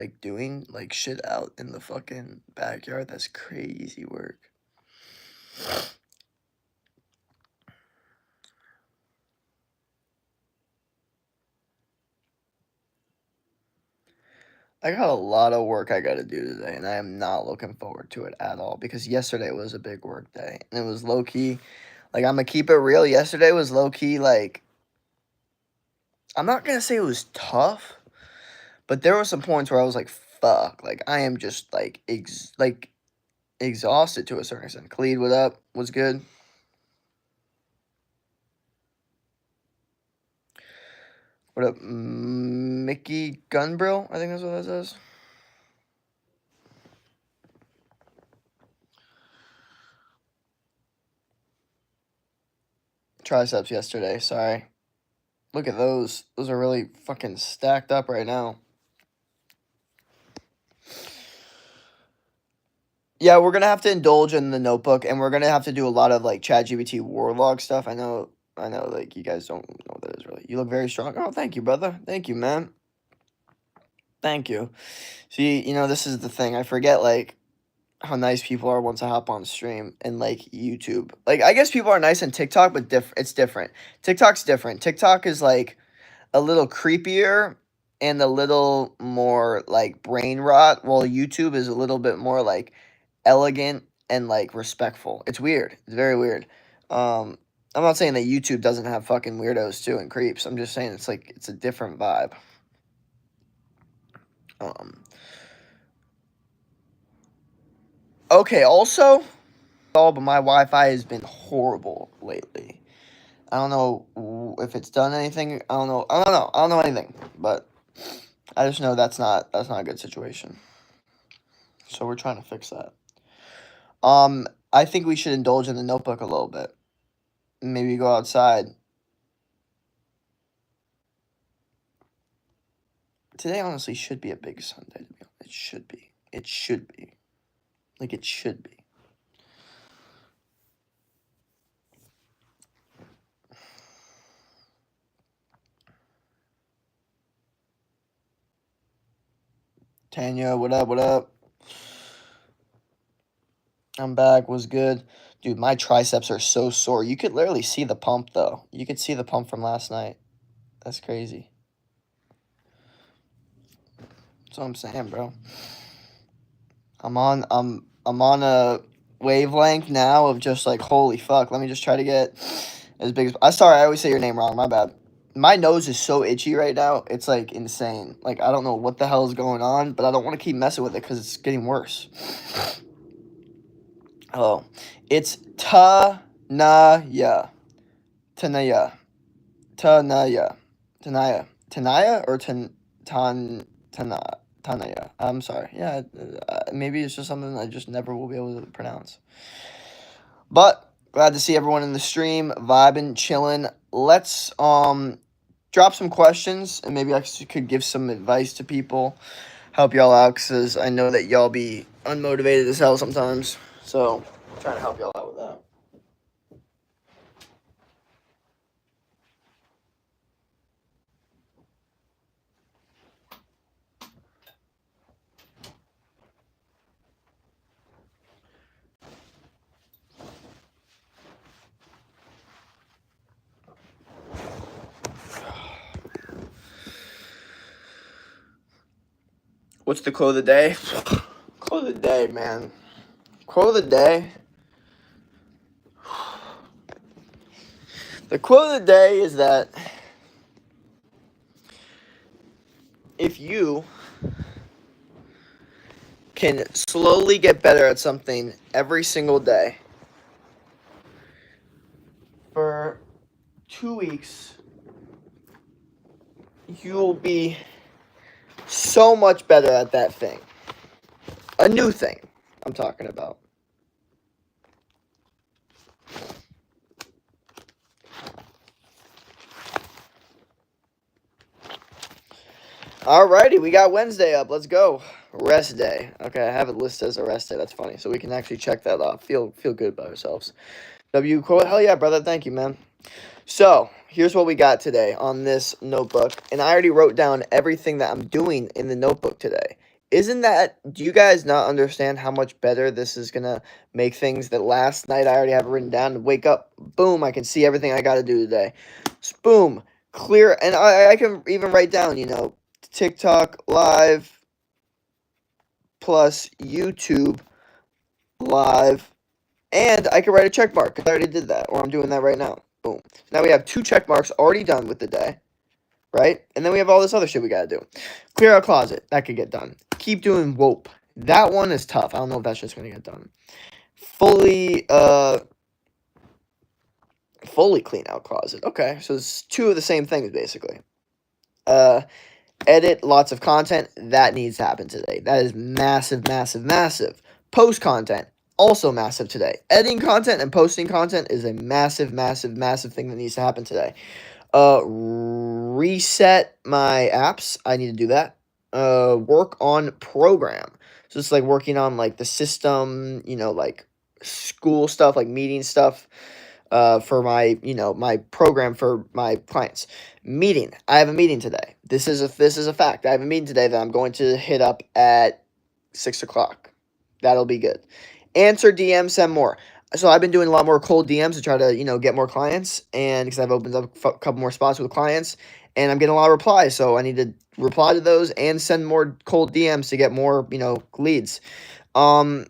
like doing like shit out in the fucking backyard. That's crazy work. I got a lot of work I got to do today, and I am not looking forward to it at all because yesterday was a big work day, and it was low key. Like, I'm gonna keep it real. Yesterday was low key. Like, I'm not gonna say it was tough, but there were some points where I was like, "Fuck!" Like, I am just like exhausted to a certain extent. Khalid, what up? Was good. What up, Mickey Gunbrill? I think that's what that says. Triceps yesterday. Sorry. Look at those. Those are really fucking stacked up right now. Yeah, we're gonna have to indulge in the notebook, and we're gonna have to do a lot of like ChatGPT Warlog stuff. I know, like you guys don't know what that is really. You look very strong. Oh, thank you, brother. Thank you, man. Thank you. See, this is the thing. I forget like how nice people are once I hop on stream and like YouTube. Like I guess people are nice on TikTok, but it's different. TikTok's different. TikTok is like a little creepier and a little more like brain rot, while YouTube is a little bit more like elegant and like respectful. It's weird. It's very weird. I'm not saying that YouTube doesn't have fucking weirdos too and creeps. I'm just saying it's a different vibe. Um, okay, also, but my Wi-Fi has been horrible lately. I don't know if it's done anything. I don't know. I don't know. I don't know anything, but I just know that's not a good situation. So we're trying to fix that. I think we should indulge in the notebook a little bit. Maybe go outside. Today honestly should be a big Sunday, to be honest. It should be. It should be. Like it should be. Tanya, what up? What up? I'm back. Was good. Dude, my triceps are so sore. You could literally see the pump though. You could see the pump from last night. That's crazy. That's what I'm saying, bro. I'm on a wavelength now of just like holy fuck. Let me just try to get as big as I always say your name wrong. My bad. My nose is so itchy right now. It's like insane. Like I don't know what the hell is going on, but I don't want to keep messing with it because it's getting worse. Hello, it's Tanaya, Tanaya, Tanaya, Tanaya or Tanaya. I'm sorry. Yeah, maybe it's just something I just never will be able to pronounce. But glad to see everyone in the stream, vibing, chilling. Let's drop some questions, and maybe I could give some advice to people, help y'all out, because I know that y'all be unmotivated as hell sometimes. So I'm trying to help y'all out with that. What's the quote of the day? Quote of the day, man. Quote of the day. The quote of the day is that if you can slowly get better at something every single day for 2 weeks, you'll be so much better at that thing. A new thing I'm talking about. Alrighty, we got Wednesday up. Let's go. Rest day. Okay, I have it listed as a rest day. That's funny. So we can actually check that off. Feel good about ourselves. W quote. Hell yeah, brother. Thank you, man. So here's what we got today on this notebook. And I already wrote down everything that I'm doing in the notebook today. Isn't that, do you guys not understand how much better this is gonna make things that last night I already have it written down? Wake up, boom, I can see everything I gotta do today. Boom, clear, and I can even write down, TikTok live plus YouTube live, and I can write a check mark because I already did that, or I'm doing that right now. Boom. So now we have 2 check marks already done with the day, right? And then we have all this other shit we gotta do. Clear out closet. That could get done. Keep doing WOPE. That one is tough. I don't know if that's just gonna get done. Fully clean out closet. Okay, so it's 2 of the same things basically. Edit lots of content. That needs to happen today. That is massive, massive, massive. Post content. Also massive today. Editing content and posting content is a massive, massive, massive thing that needs to happen today. Reset my apps. I need to do that. Work on program. So it's like working on like the system, like school stuff, like meeting stuff, for my, my program for my clients. Meeting. I have a meeting today. This is a fact. I have a meeting today that I'm going to hit up at 6 o'clock. That'll be good. Answer DMs, send more. So I've been doing a lot more cold DMs to try to, get more clients, and because I've opened up a couple more spots with clients, and I'm getting a lot of replies, so I need to reply to those and send more cold DMs to get more, leads. And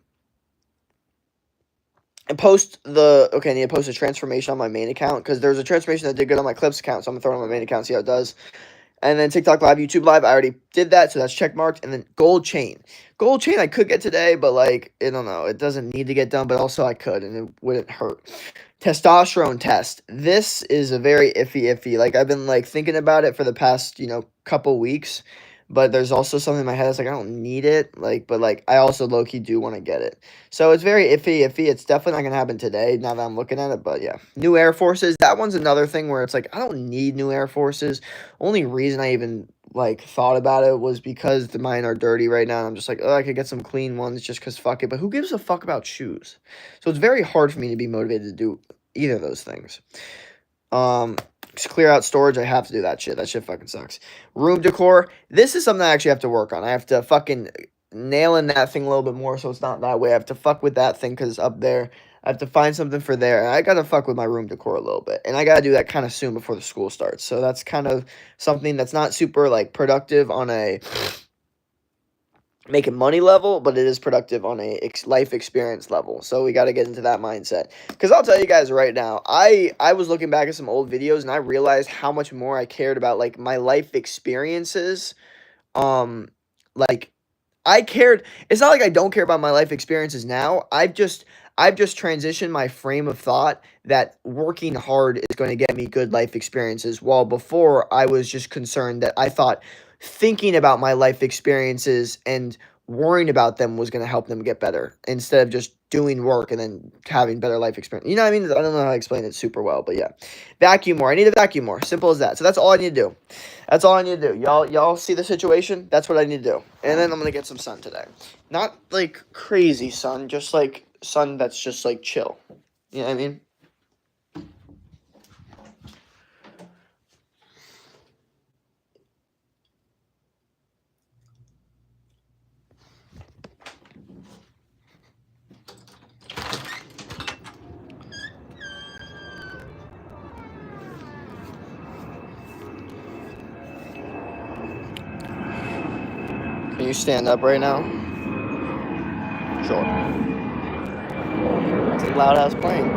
I need to post a transformation on my main account, because there's a transformation that did good on my Clips account, so I'm going to throw it on my main account, see how it does. And then TikTok Live, YouTube Live, I already did that, so that's check marked. And then Gold Chain. Gold Chain I could get today, but, I don't know. It doesn't need to get done, but also I could, and it wouldn't hurt. Testosterone test. This is a very iffy. I've been, thinking about it for the past, couple weeks. But there's also something in my head that's I don't need it. But I also low-key do want to get it. So it's very iffy. It's definitely not going to happen today now that I'm looking at it. But yeah. New Air Forces. That one's another thing where it's I don't need new Air Forces. Only reason I even thought about it was because mine are dirty right now. And I'm just I could get some clean ones just because fuck it. But who gives a fuck about shoes? So it's very hard for me to be motivated to do either of those things. Clear out storage. I have to do that shit. That shit fucking sucks. Room decor. This is something I actually have to work on. I have to fucking nail in that thing a little bit more so it's not that way. I have to fuck with that thing because up there, I have to find something for there. And I got to fuck with my room decor a little bit. And I got to do that kind of soon before the school starts. So that's kind of something that's not super, productive on a making money level, but it is productive on a life experience level. So we got to get into that mindset. Because I'll tell you guys right now, I was looking back at some old videos and I realized how much more I cared about my life experiences. I cared. It's not like I don't care about my life experiences now. I've just transitioned my frame of thought that working hard is going to get me good life experiences. While before I was just concerned that I thought thinking about my life experiences and worrying about them was going to help them get better instead of just doing work and then having better life experience. You know what I mean? I don't know how to explain it super well, but yeah. Vacuum more. I need to vacuum more. Simple as that. So that's all I need to do. That's all I need to do. Y'all see the situation? That's what I need to do. And then I'm going to get some sun today. Not crazy sun, just sun that's just chill. You know what I mean? Can you stand up right now? Sure. It's a loud ass plane.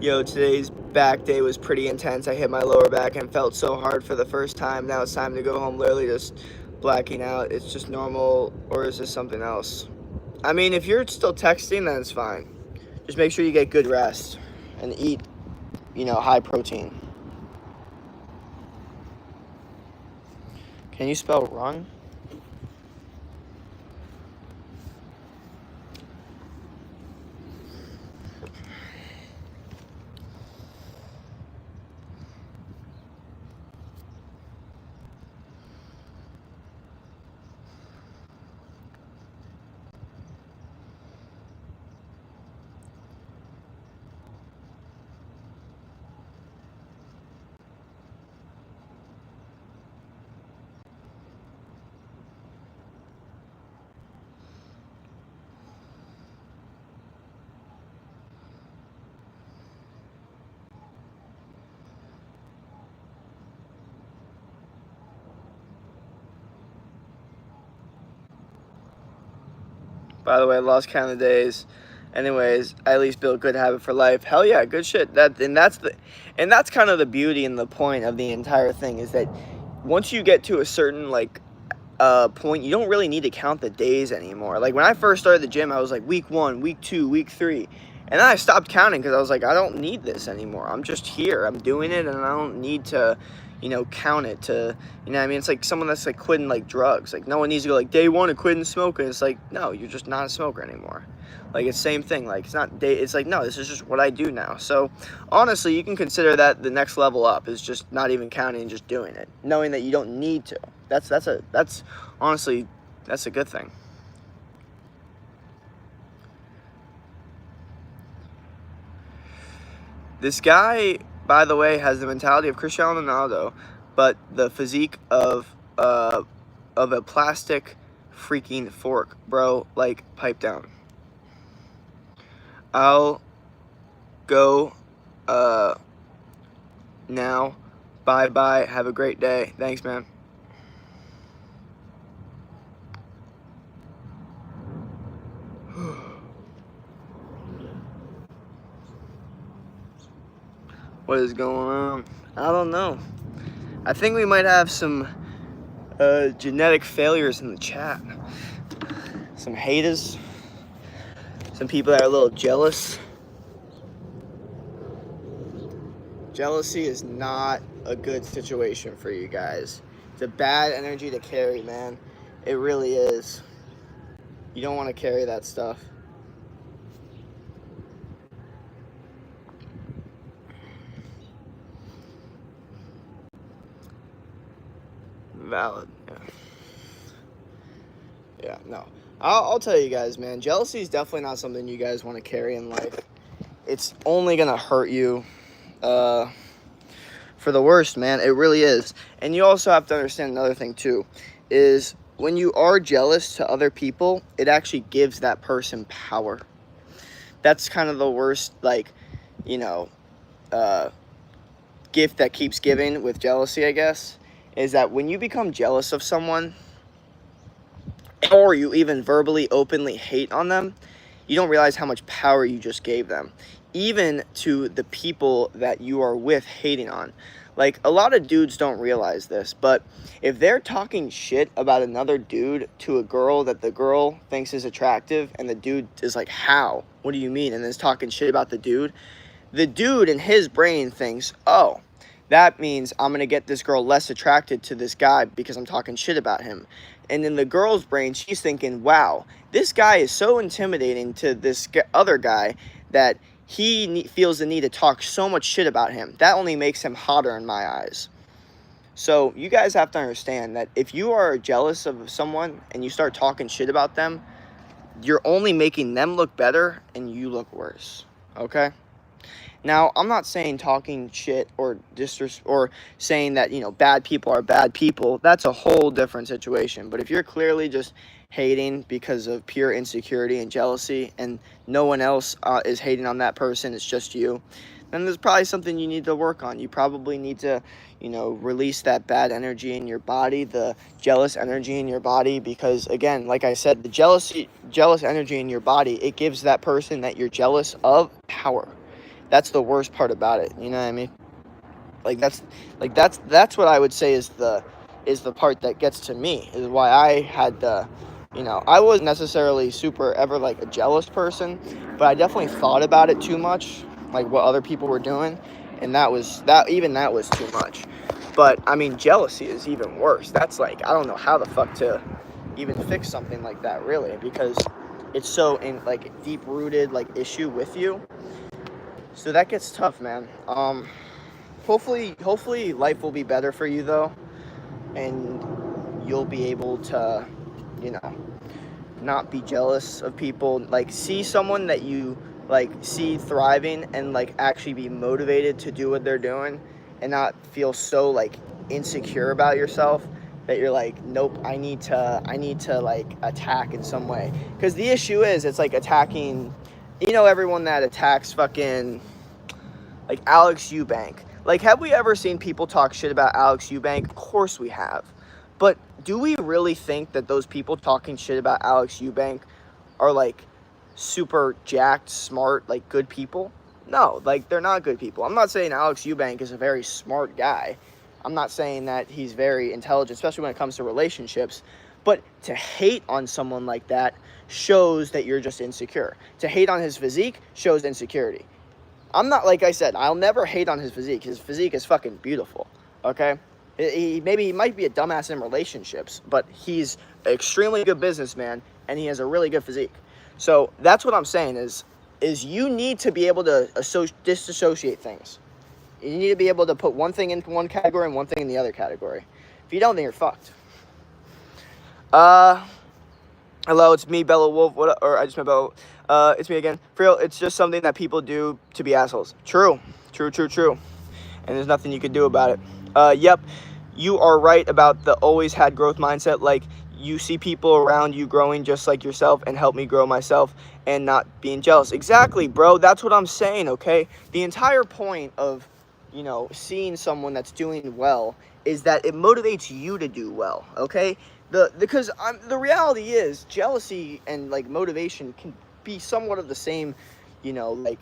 Yo, today's back day was pretty intense. I hit my lower back and felt so hard for the first time. Now it's time to go home, literally just blacking out. It's just normal, or is this something else? I mean, if you're still texting, then it's fine. Just make sure you get good rest and eat, high protein. Can you spell run? By the way, I lost count of the days. Anyways, I at least built good habit for life. Hell yeah, good shit. That's kind of the beauty and the point of the entire thing, is that once you get to a certain like point, you don't really need to count the days anymore. Like when I first started the gym, I was like week 1, week 2, week 3. And then I stopped counting because I was like, I don't need this anymore. I'm just here. I'm doing it, and I don't need to, count it to, what I mean? It's like someone that's like quitting like drugs. Like no one needs to go like day 1 of quitting smoking. It's like, no, you're just not a smoker anymore. Like it's same thing. Like it's like, no, this is just what I do now. So honestly, you can consider that the next level up is just not even counting and just doing it, knowing that you don't need to. That's honestly, that's a good thing. This guy, by the way, has the mentality of Cristiano Ronaldo, but the physique of a plastic freaking fork, bro. Like, pipe down. I'll go now. Bye. Have a great day. Thanks, man. What is going on? I don't know. I think we might have some genetic failures in the chat. Some haters. Some people that are a little jealous. Jealousy is not a good situation for you guys. It's a bad energy to carry, man. It really is. You don't want to carry that stuff. Valid. Yeah, no. I'll tell you guys, man. Jealousy is definitely not something you guys want to carry in life. It's only going to hurt you for the worst, man. It really is. And you also have to understand another thing, too, is when you are jealous to other people, it actually gives that person power. That's kind of the worst, like, gift that keeps giving with jealousy, I guess, is that when you become jealous of someone, or you even verbally, openly hate on them, you don't realize how much power you just gave them, even to the people that you are with hating on. Like, a lot of dudes don't realize this, but if they're talking shit about another dude to a girl that the girl thinks is attractive, and the dude is like, how? What do you mean? And is talking shit about the dude in his brain thinks, oh, that means I'm going to get this girl less attracted to this guy because I'm talking shit about him. And in the girl's brain, she's thinking, wow, this guy is so intimidating to this other guy that he feels the need to talk so much shit about him. That only makes him hotter in my eyes. So you guys have to understand that if you are jealous of someone and you start talking shit about them, you're only making them look better and you look worse. Okay? Now, I'm not saying talking shit or saying that, bad people are bad people. That's a whole different situation. But if you're clearly just hating because of pure insecurity and jealousy, and no one else is hating on that person, it's just you, then there's probably something you need to work on. You probably need to, release that bad energy in your body, the jealous energy in your body, because, again, like I said, the jealous energy in your body, it gives that person that you're jealous of power. That's the worst part about it. You know what I mean? That's what I would say is the part that gets to me, is why I had the, I wasn't necessarily super ever like a jealous person, but I definitely thought about it too much, like what other people were doing, and that was too much. But I mean, jealousy is even worse. That's like, I don't know how the fuck to even fix something like that, really, because it's so in like deep rooted like issue with you. So that gets tough, man. Hopefully life will be better for you, though, and you'll be able to, not be jealous of people. Like, see someone that you, like, see thriving and, like, actually be motivated to do what they're doing and not feel so, like, insecure about yourself that you're like, nope, I need to, like, attack in some way. Because the issue is, it's like attacking... everyone that attacks fucking, like, Alex Eubank. Like, have we ever seen people talk shit about Alex Eubank? Of course we have. But do we really think that those people talking shit about Alex Eubank are like super jacked, smart, like good people. No, like they're not good people. I'm not saying Alex Eubank is a very smart guy. I'm not saying that he's very intelligent, especially when it comes to relationships. But to hate on someone like that shows that you're just insecure. To hate on his physique shows insecurity. I'm not, like I said, I'll never hate on his physique. His physique is fucking beautiful, okay? Maybe he might be a dumbass in relationships, but he's an extremely good businessman, and he has a really good physique. So that's what I'm saying is you need to be able to disassociate things. You need to be able to put one thing in one category and one thing in the other category. If you don't, then you're fucked. Hello, it's me, Bella Wolf. Or I just met Bella. It's me again. For real, it's just something that people do to be assholes. True. And there's nothing you can do about it. Yep, you are right about the always had growth mindset. Like, you see people around you growing just like yourself and help me grow myself and not being jealous. Exactly, bro. That's what I'm saying, okay? The entire point of, you know, seeing someone that's doing well is that it motivates you to do well, okay? Because the reality is jealousy and like motivation can be somewhat of the same, you know, like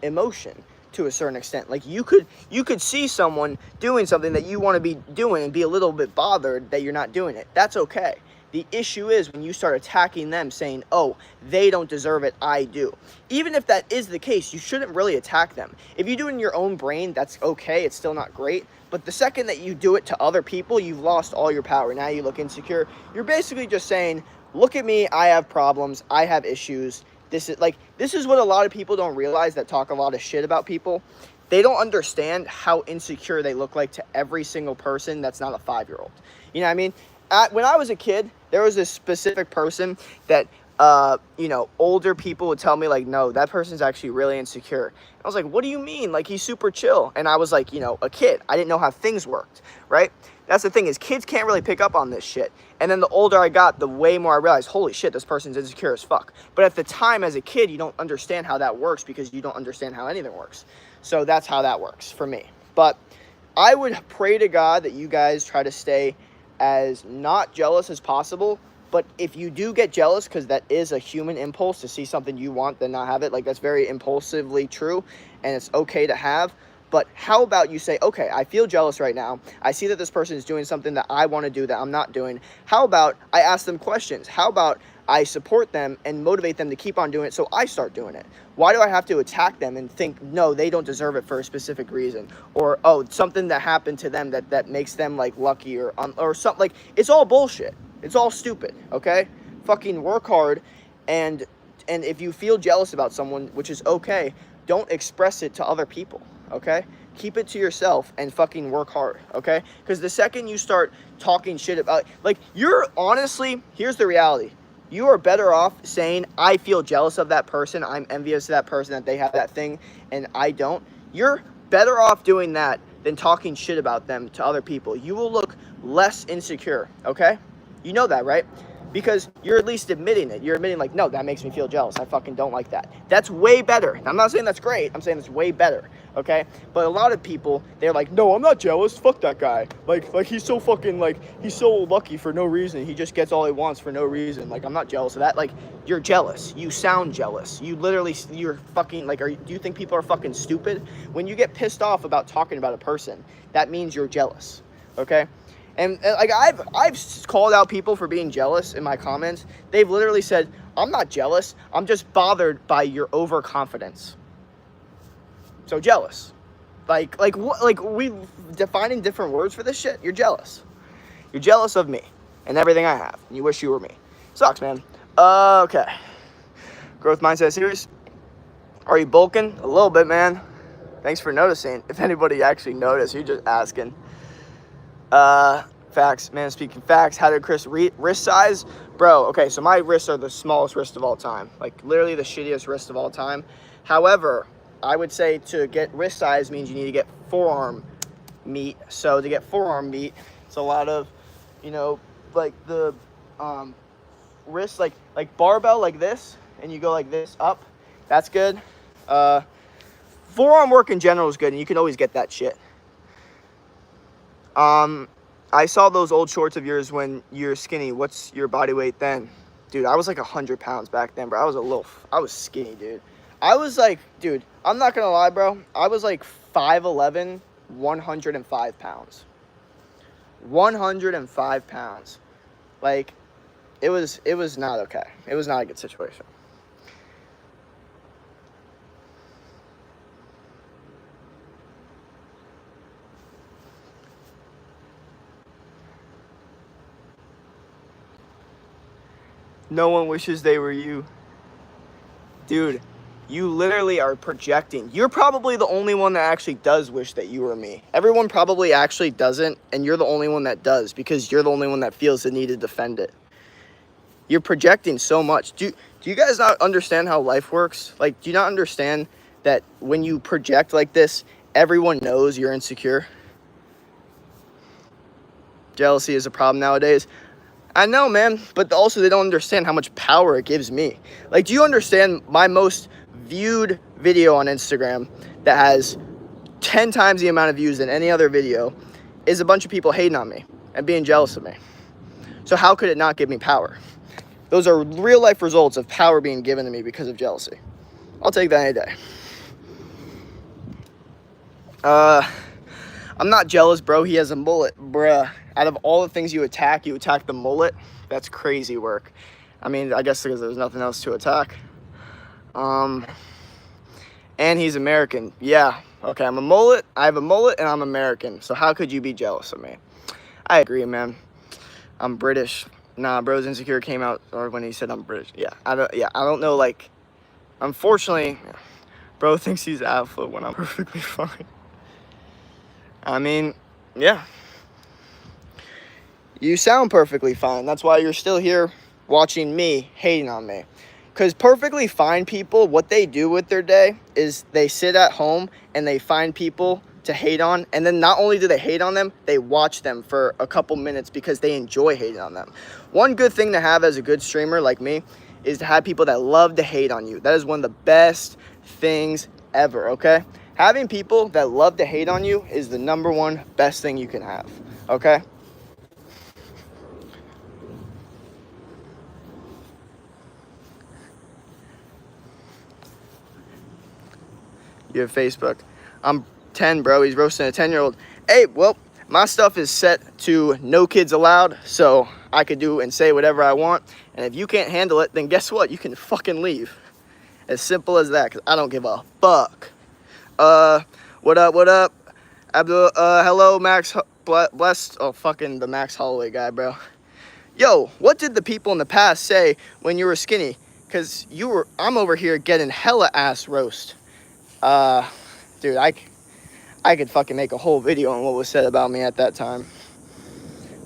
emotion to a certain extent. Like you could see someone doing something that you want to be doing and be a little bit bothered that you're not doing it. That's okay. The issue is when you start attacking them, saying, oh, they don't deserve it, I do. Even if that is the case, you shouldn't really attack them. If you do it in your own brain, that's okay. It's still not great. But the second that you do it to other people, you've lost all your power. Now you look insecure. You're basically just saying, look at me, I have problems, I have issues. This is what a lot of people don't realize that talk a lot of shit about people. They don't understand how insecure they look like to every single person that's not a 5-year-old. You know what I mean? When I was a kid, there was this specific person that, you know, older people would tell me, like, no, that person's actually really insecure. I was like, what do you mean? Like, he's super chill. And I was like, you know, a kid. I didn't know how things worked, right? That's the thing is kids can't really pick up on this shit. And then the older I got, the way more I realized, holy shit, this person's insecure as fuck. But at the time as a kid, you don't understand how that works because you don't understand how anything works. So that's how that works for me. But I would pray to God that you guys try to stay as not jealous as possible. But if you do get jealous, because that is a human impulse to see something you want then not have it, like that's very impulsively true and it's okay to have. But how about you say, okay, I feel jealous right now. I see that this person is doing something that I want to do that I'm not doing. How about I ask them questions? How about I support them and motivate them to keep on doing it so I start doing it? Why do I have to attack them and think, no, they don't deserve it for a specific reason? Or, oh, something that happened to them that makes them, like, lucky or something. Like, it's all bullshit. It's all stupid, okay? Fucking work hard, and if you feel jealous about someone, which is okay, don't express it to other people, okay? Keep it to yourself and fucking work hard, okay? Because the second you start talking shit about, like, you're honestly, here's the reality. You are better off saying, I feel jealous of that person, I'm envious of that person, that they have that thing, and I don't. You're better off doing that than talking shit about them to other people. You will look less insecure, okay? You know that, right? Because you're at least admitting it. You're admitting, like, no, that makes me feel jealous. I fucking don't like that. That's way better. I'm not saying that's great. I'm saying it's way better, okay? But a lot of people, they're like, no, I'm not jealous. Fuck that guy. Like he's so fucking, like, he's so lucky for no reason. He just gets all he wants for no reason. Like, I'm not jealous of that. Like, you're jealous. You sound jealous. You literally, you're fucking, like, do you think people are fucking stupid? When you get pissed off about talking about a person, that means you're jealous, okay? And like I've called out people for being jealous in my comments. They've literally said, I'm not jealous. I'm just bothered by your overconfidence. So jealous. Like what? Like we defining different words for this shit. You're jealous. You're jealous of me and everything I have. And you wish you were me. Sucks, man. Okay. Growth mindset series. Are you bulking? A little bit, man. Thanks for noticing. If anybody actually noticed, you're just asking. Facts, man, speaking facts, how did Chris wrist size? Bro, okay, so my wrists are the smallest wrist of all time. Like, literally the shittiest wrist of all time. However, I would say to get wrist size means you need to get forearm meat. So to get forearm meat, it's a lot of, you know, like the, wrist, like barbell like this, and you go like this up. That's good. Forearm work in general is good, and you can always get that shit. I saw those old shorts of yours when you're skinny. What's your body weight then? Dude, I was like 100 pounds back then, bro. I was skinny, dude. I was like, dude, I'm not gonna lie, bro. I was like 5'11", 105 pounds. 105 pounds. Like, it was not okay. It was not a good situation. No one wishes they were you. Dude, you literally are projecting. You're probably the only one that actually does wish that you were me. Everyone probably actually doesn't, and you're the only one that does because you're the only one that feels the need to defend it. You're projecting so much. Do you guys not understand how life works? Like, do you not understand that when you project like this, everyone knows you're insecure? Jealousy is a problem nowadays. I know, man, but also they don't understand how much power it gives me. Like, do you understand my most viewed video on Instagram that has 10 times the amount of views than any other video is a bunch of people hating on me and being jealous of me? So how could it not give me power? Those are real life results of power being given to me because of jealousy. I'll take that any day. I'm not jealous, bro. He has a mullet, bruh. Out of all the things you attack the mullet. That's crazy work. I mean, I guess because there's nothing else to attack. And he's American. Yeah. Okay, I'm a mullet. I have a mullet and I'm American. So how could you be jealous of me? I agree, man. I'm British. Nah, bro's insecure came out or when he said I'm British. Yeah. I don't know, like, unfortunately, bro thinks he's alpha when I'm perfectly fine. I mean, yeah. You sound perfectly fine. That's why you're still here watching me hating on me. Because perfectly fine people, what they do with their day is they sit at home and they find people to hate on. And then not only do they hate on them, they watch them for a couple minutes because they enjoy hating on them. One good thing to have as a good streamer like me is to have people that love to hate on you. That is one of the best things ever, okay? Having people that love to hate on you is the number one best thing you can have, okay? You have Facebook. I'm 10, bro. He's roasting a 10-year-old. Hey, well, my stuff is set to no kids allowed, so I could do and say whatever I want. And if you can't handle it, then guess what? You can fucking leave. As simple as that, because I don't give a fuck. What up? Abdul, hello, Max, blessed. Oh, fucking the Max Holloway guy, bro. Yo, what did the people in the past say when you were skinny? Because I'm over here getting hella ass roast. Dude, I could fucking make a whole video on what was said about me at that time.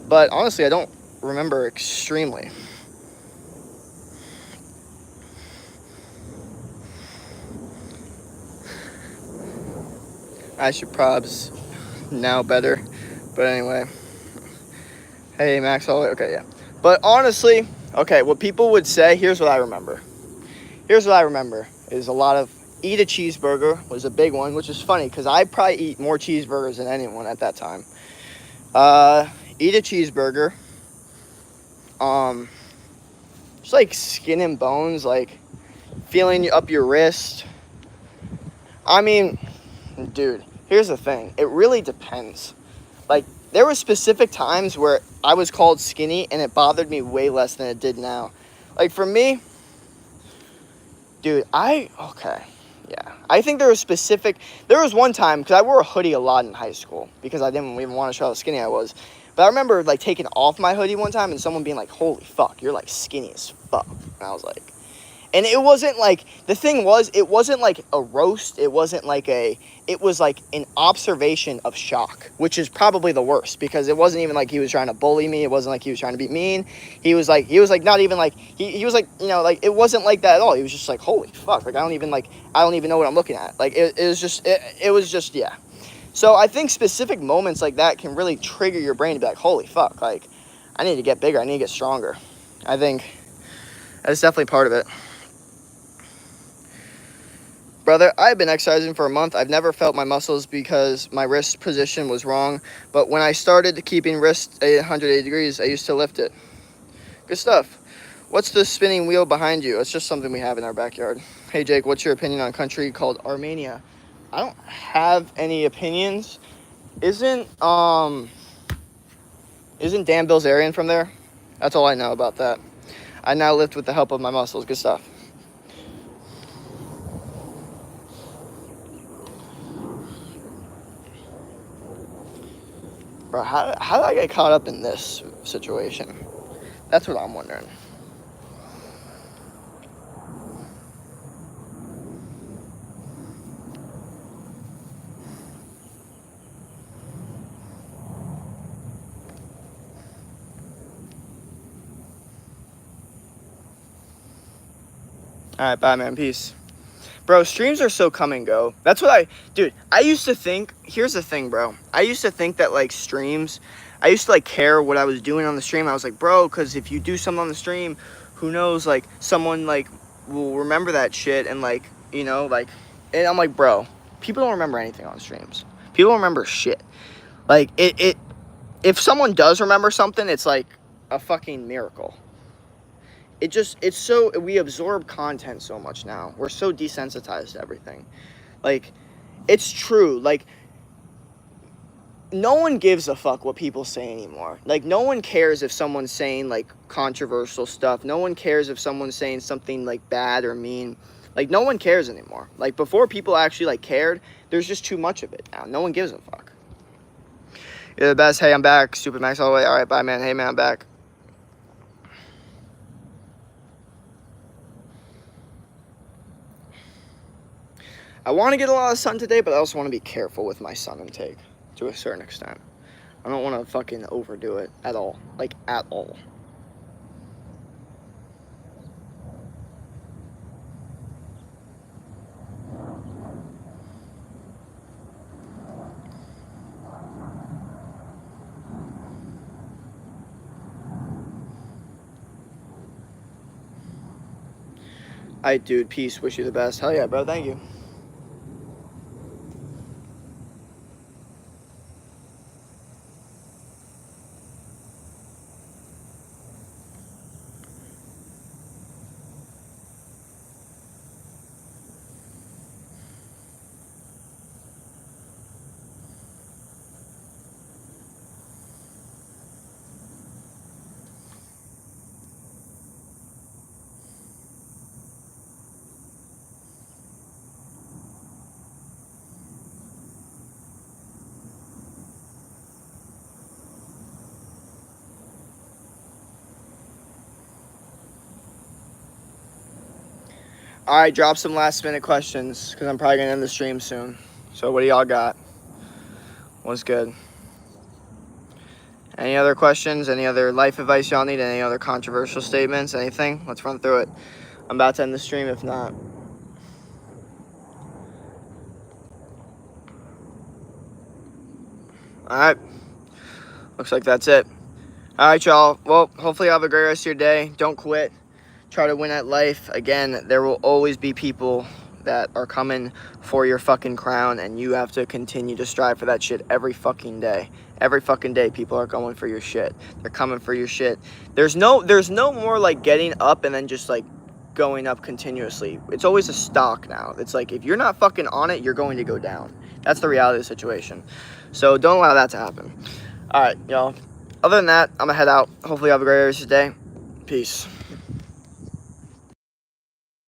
But honestly, I don't remember extremely. I should probs now better. But anyway. Hey, Max Holloway. Okay, yeah. But honestly, okay, what people would say, here's what I remember. Here's what I remember is a lot of eat a cheeseburger was a big one, which is funny because I probably eat more cheeseburgers than anyone at that time. Eat a cheeseburger. Just like skin and bones, like feeling up your wrist. I mean, dude, here's the thing. It really depends. Like, there were specific times where I was called skinny and it bothered me way less than it did now. Like, for me, dude, okay. Yeah, I think there was one time, because I wore a hoodie a lot in high school, because I didn't even want to show how skinny I was. But I remember, like, taking off my hoodie one time, and someone being like, holy fuck, you're, like, skinny as fuck. And I was like, and it wasn't, like, the thing was, it wasn't, like, a roast, it was, like, an observation of shock, which is probably the worst, because it wasn't even like he was trying to bully me, it wasn't like he was trying to be mean, he was, like, not even, like, he was, like, you know, like, it wasn't like that at all, he was just, like, holy fuck, like, I don't even know what I'm looking at, like, it was just, yeah. So I think specific moments like that can really trigger your brain to be like, holy fuck, like, I need to get bigger, I need to get stronger. I think that's definitely part of it. Brother, I've been exercising for a month. I've never felt my muscles because my wrist position was wrong. But when I started keeping wrist 180 degrees, I used to lift it. Good stuff. What's the spinning wheel behind you? It's just something we have in our backyard. Hey, Jake, what's your opinion on a country called Armenia? I don't have any opinions. Isn't Dan Bilzerian from there? That's all I know about that. I now lift with the help of my muscles. Good stuff. Bro, how did I get caught up in this situation? That's what I'm wondering. Alright, bye, man. Peace. Bro, streams are so come and go. That's what dude, I used to think, here's the thing, bro. I used to think that, like, streams, I used to, like, care what I was doing on the stream. I was like, bro, because if you do something on the stream, who knows, like, someone, like, will remember that shit and, like, you know, like, and I'm like, bro, people don't remember anything on streams. People don't remember shit. Like, if someone does remember something, it's, like, a fucking miracle. It's so, we absorb content so much now. We're so desensitized to everything. Like, it's true. Like, no one gives a fuck what people say anymore. Like, no one cares if someone's saying, like, controversial stuff. No one cares if someone's saying something, like, bad or mean. Like, no one cares anymore. Like, before people actually, like, cared, there's just too much of it now. No one gives a fuck. You're the best. Hey, I'm back. Stupid Max all the way. All right, bye, man. Hey, man, I'm back. I want to get a lot of sun today, but I also want to be careful with my sun intake to a certain extent. I don't want to fucking overdo it at all. Like, at all. Alright, dude. Peace. Wish you the best. Hell yeah, bro. Thank you. Alright, drop some last minute questions, because I'm probably going to end the stream soon. So what do y'all got? What's good? Any other questions? Any other life advice y'all need? Any other controversial statements? Anything? Let's run through it. I'm about to end the stream if not. Alright. Looks like that's it. Alright, y'all. Well, hopefully you have a great rest of your day. Don't quit. Try to win at life. Again, there will always be people that are coming for your fucking crown, and you have to continue to strive for that shit every fucking day. Every fucking day, people are going for your shit. They're coming for your shit. There's no more, like, getting up and then just, like, going up continuously. It's always a stock now. It's like, if you're not fucking on it, you're going to go down. That's the reality of the situation. So don't allow that to happen. Alright, y'all. Other than that, I'm gonna head out. Hopefully you have a great rest of your day. Peace.